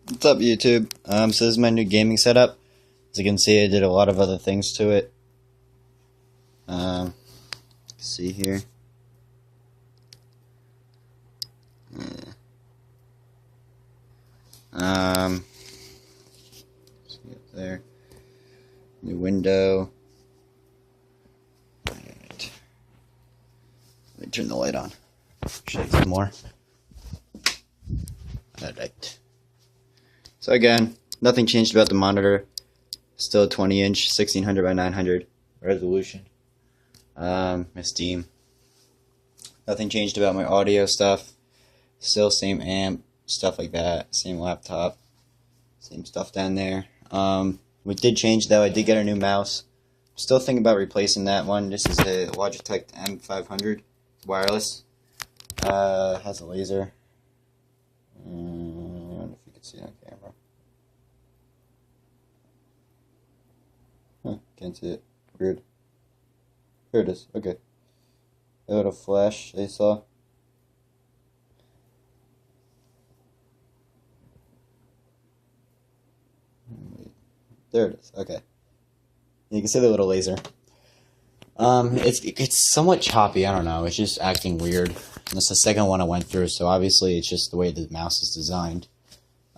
What's up, YouTube? So this is my new gaming setup. As you can see, I did a lot of other things to it. See here. Yeah. See up there. New window. Alright. Let me turn the light on. Show you some more. Alright. So again, nothing changed about the monitor. Still a 20-inch, 1600 by 900 resolution. My Steam. Nothing changed about my audio stuff. Still same amp, stuff like that. Same laptop. Same stuff down there. What did change though, I did get a new mouse. Still thinking about replacing that one. This is a Logitech M500 wireless. Has a laser. I don't know if you can see it on camera. Can't see it. Weird. Here it is. Okay. A little flash they saw. There it is. Okay. You can see the little laser. It's somewhat choppy. I don't know. It's just acting weird. And that's the second one I went through, so obviously it's just the way the mouse is designed.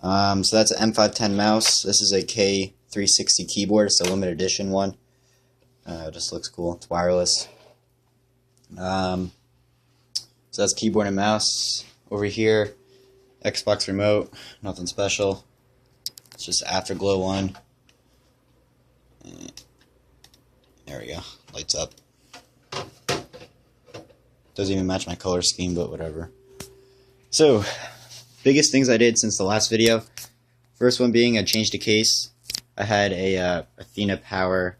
So that's an M510 mouse. This is a K360 keyboard. It's a limited edition one. It just looks cool. It's wireless. So that's keyboard and mouse. Over here, Xbox remote. Nothing special. It's just Afterglow one. There we go. Lights up. Doesn't even match my color scheme, but whatever. So, biggest things I did since the last video. First one being I changed the case. I had a Athena Power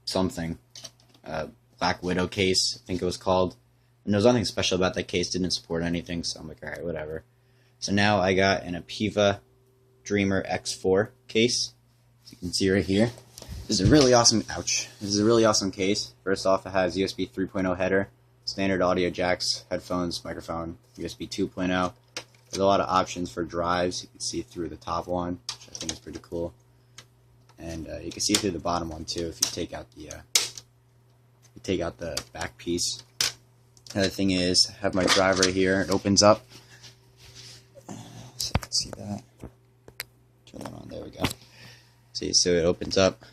something. Black Widow case, I think it was called. And there was nothing special about that case. Didn't support anything, so I'm like, alright, whatever. So now I got an Apevia Dreamer X4 case. As you can see right here. This is a really awesome, ouch. This is a really awesome case. First off, it has USB 3.0 header, standard audio jacks, headphones, microphone, USB 2.0. There's a lot of options for drives. You can see through the top one, which I think is pretty cool. And you can see through the bottom one too if you take out the back piece. Another thing is, I have my drive right here. It opens up. So you can see that. Turn that on. There we go. See, so it opens up.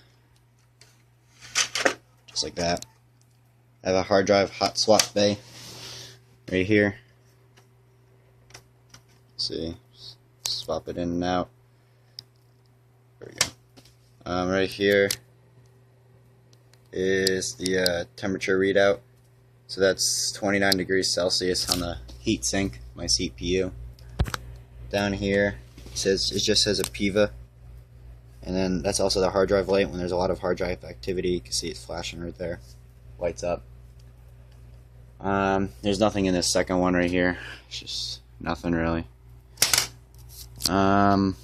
Just like that. I have a hard drive hot swap bay right here. See, swap it in and out. There we go. Right here is the temperature readout. So that's 29 degrees Celsius on the heat sink, my CPU. Down here it just says Apevia. And then that's also the hard drive light. When there's a lot of hard drive activity, you can see it's flashing right there. Lights up. There's nothing in this second one right here. It's just nothing really. Onto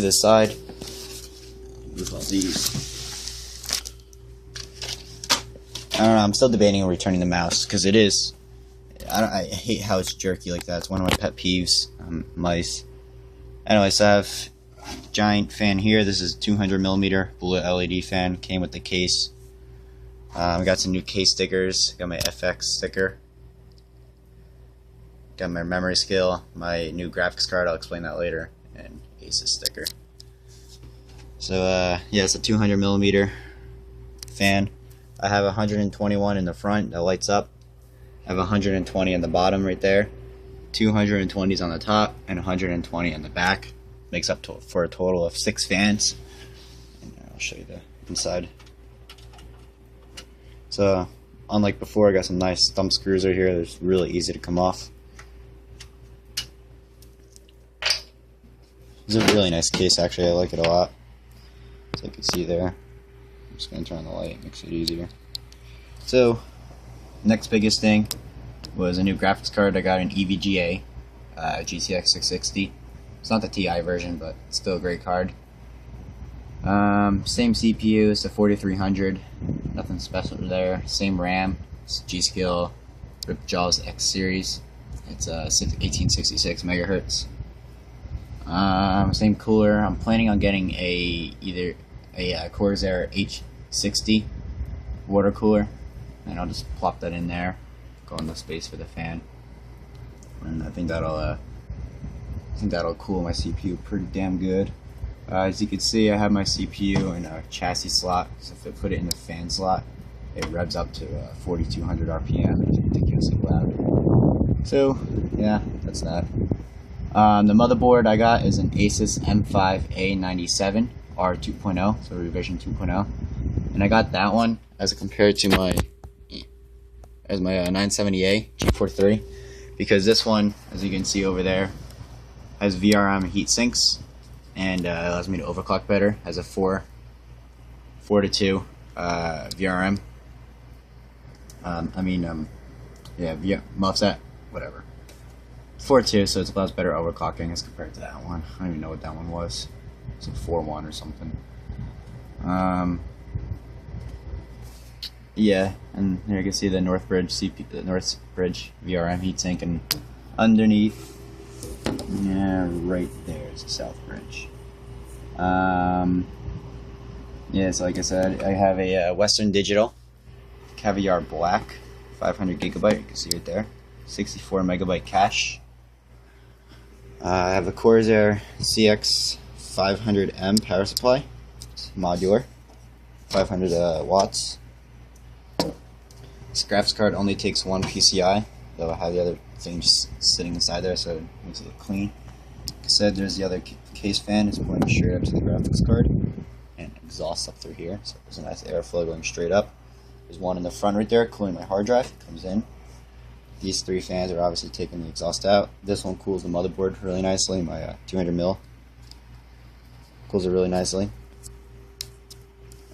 this side. Move all these. I don't know. I'm still debating on returning the mouse because it is. I hate how it's jerky like that. It's one of my pet peeves. Mice. Anyways, I have giant fan here. This is 200mm bullet LED fan. Came with the case. I got some new case stickers. Got my FX sticker. Got my memory skill. My new graphics card. I'll explain that later. And Asus sticker. So yeah, it's a 200mm fan. I have 121 in the front that lights up. I have 120 in the bottom right there. 220s on the top and 120 in the back. Makes up for a total of 6 fans. And I'll show you the inside. So, unlike before, I got some nice thumb screws right here. They're really easy to come off. It's a really nice case, actually. I like it a lot. So you can see there. I'm just going to turn on the light, makes it easier. So, next biggest thing was a new graphics card. I got an EVGA GTX 660. It's not the TI version, but it's still a great card. Same CPU, it's a 4300. Nothing special there. Same RAM, it's G-Skill Ripjaws X series. It's 1866 megahertz. Same cooler. I'm planning on getting either a Corsair H60 water cooler, and I'll just plop that in there, go in the space for the fan, and I think that'll cool my CPU pretty damn good. As you can see, I have my CPU in a chassis slot, so if I put it in the fan slot, it revs up to 4200 RPM. It's ridiculously loud. So yeah, that's that. The motherboard I got is an Asus M5A97 R2.0, so revision 2.0, and I got that one as compared to my 970A G4 because this one, as you can see over there, has VRM heat sinks and allows me to overclock better. Has a 4 to 2 VRM. MOSFET, whatever. 4 to 2, so it allows better overclocking as compared to that one. I don't even know what that one was. It's like 4.1 or something. Yeah, and here you can see the Northbridge VRM heatsink, and underneath, yeah, right there is the Southbridge. Yeah, so like I said, I have a Western Digital Caviar Black 500 gigabyte. You can see it there. 64 megabyte cache. I have a Corsair CX500M power supply. It's modular, 500 watts. This graphics card only takes one PCI, though I have the other thing just sitting inside there, so it makes it look clean. Like I said, there's the other case fan. It's pointing straight up to the graphics card, and exhaust up through here, so there's a nice airflow going straight up. There's one in the front right there, cooling my hard drive. It comes in. These three fans are obviously taking the exhaust out. This one cools the motherboard really nicely. My 200mm cools it really nicely.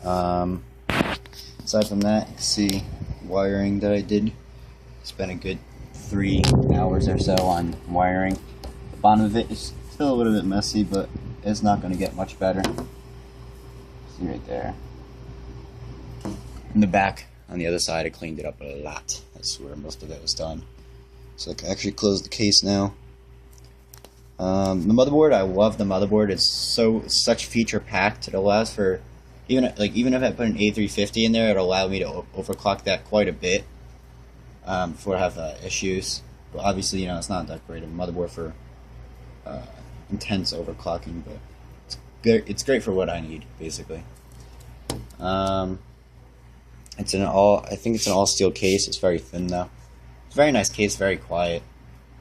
Aside from that, you can see wiring that I did. Spent a good 3 hours or so on wiring. The bottom of it is still a little bit messy, but it's not going to get much better. See right there. In the back, on the other side, I cleaned it up a lot. That's where most of it was done. So I can actually close the case now. The motherboard, I love the motherboard. It's such feature packed. It allows for even if I put an A350 in there, it'll allow me to overclock that quite a bit before I have issues. But obviously, it's not that great of a motherboard for intense overclocking, but it's good. It's great for what I need, basically. I think it's an all steel case. It's very thin though. It's a very nice case, very quiet.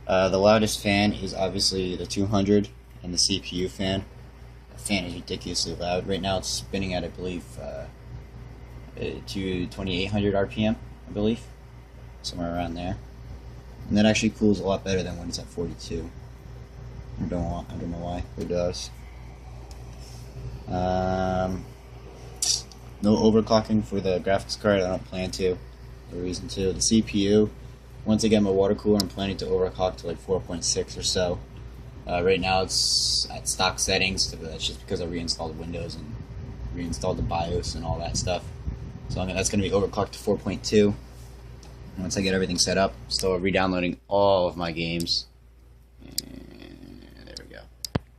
The loudest fan is obviously the 200 and the CPU fan. The fan is ridiculously loud. Right now it's spinning at, I believe, 2800 RPM, I believe. Somewhere around there. And that actually cools a lot better than when it's at 42. I don't know why, but it does. No overclocking for the graphics card. I don't plan to. No reason to. The CPU, once I get my water cooler, I'm planning to overclock to like 4.6 or so. Right now it's at stock settings. That's just because I reinstalled Windows and reinstalled the BIOS and all that stuff. So that's going to be overclocked to 4.2. Once I get everything set up, still re-downloading all of my games. And there we go.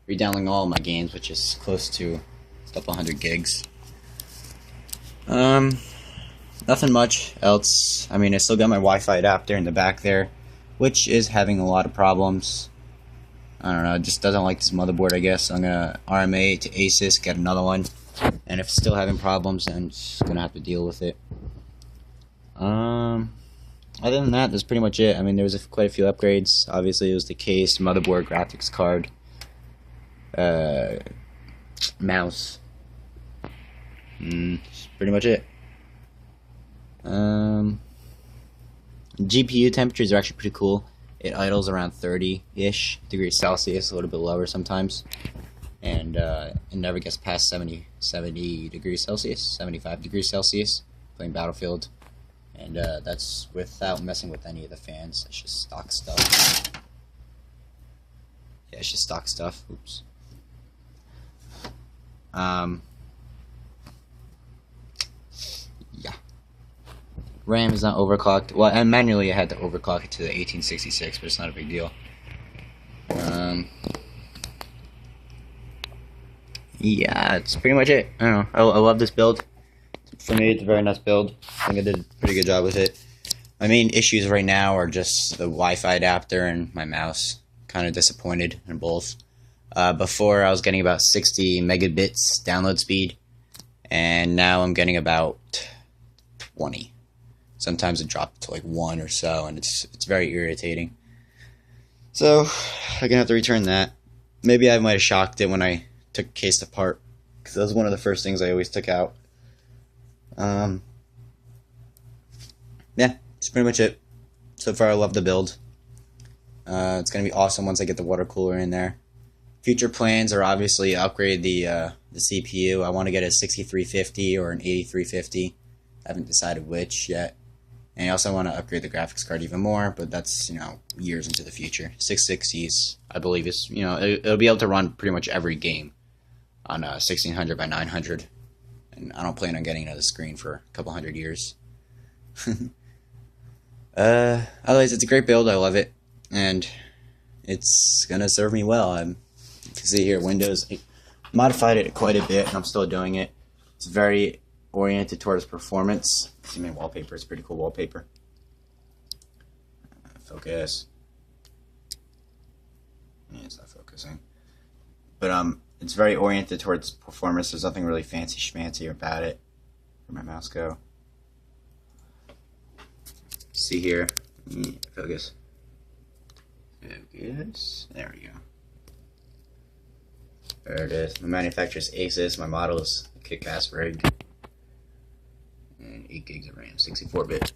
Re-downloading all of my games, which is close to a couple hundred gigs. Nothing much else. I still got my Wi-Fi adapter in the back there, which is having a lot of problems. I don't know, it just doesn't like this motherboard, I guess. I'm gonna RMA to Asus, get another one, and if it's still having problems, then I'm just gonna have to deal with it. Other than that, that's pretty much it. There was quite a few upgrades. Obviously, it was the case, motherboard, graphics card, mouse. That's pretty much it. GPU temperatures are actually pretty cool. It idles around 30-ish degrees Celsius, a little bit lower sometimes, and it never gets past 70 degrees Celsius, 75 degrees Celsius, playing Battlefield, and that's without messing with any of the fans. It's just stock stuff. Yeah, it's just stock stuff. Oops. RAM is not overclocked. Well, and manually I had to overclock it to the 1866, but it's not a big deal. Yeah, it's pretty much it. I don't know. I love this build. For me, it's a very nice build. I think I did a pretty good job with it. My main issues right now are just the Wi-Fi adapter and my mouse. Kind of disappointed in both. Before, I was getting about 60 megabits download speed, and now I'm getting about 20. Sometimes it dropped to like 1 or so, and it's very irritating. So, I'm gonna have to return that. Maybe I might have shocked it when I took the case apart, because that was one of the first things I always took out. Yeah, that's pretty much it. So far, I love the build. It's gonna be awesome once I get the water cooler in there. Future plans are obviously upgrade the CPU. I want to get a 6350 or an 8350. I haven't decided which yet. And I also want to upgrade the graphics card even more, but that's, you know, years into the future. 660s, I believe, is, you know, it'll be able to run pretty much every game on a 1600 by 900. And I don't plan on getting another screen for a couple hundred years. Otherwise, it's a great build. I love it. And it's going to serve me well. You can see here, Windows, I modified it quite a bit, and I'm still doing it. It's very oriented towards performance. See my wallpaper, it's pretty cool wallpaper. Focus. Yeah, it's not focusing. But it's very oriented towards performance. There's nothing really fancy schmancy about it. Where'd my mouse go? See here. Focus. Focus. There we go. There it is. My manufacturer's Asus. My model is a kick-ass rig. And 8 gigs of RAM, 64-bit.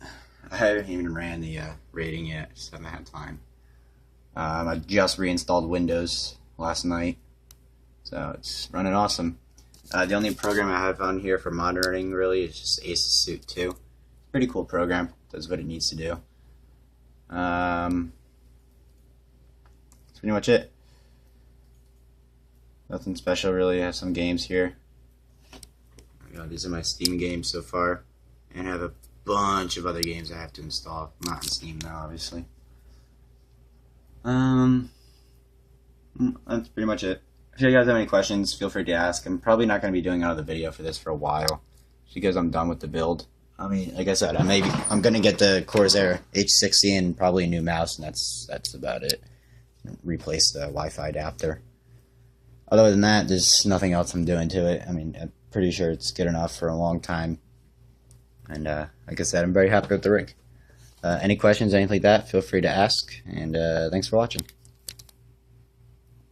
I haven't even ran the rating yet, just haven't had time. I just reinstalled Windows last night, so it's running awesome. The only program I have on here for monitoring really is just Asus Suit 2. Pretty cool program, does what it needs to do. That's pretty much it. Nothing special really. I have some games here. These are my Steam games so far. And I have a bunch of other games I have to install. Not in Steam now, obviously. That's pretty much it. If you guys have any questions, feel free to ask. I'm probably not going to be doing another video for this for a while, just because I'm done with the build. I mean, like I said, I'm going to get the Corsair H60 and probably a new mouse, and that's about it. Replace the Wi-Fi adapter. Other than that, there's nothing else I'm doing to it. I mean, I'm pretty sure it's good enough for a long time. And like I said, I'm very happy with the rig. Any questions, anything like that, feel free to ask. And thanks for watching.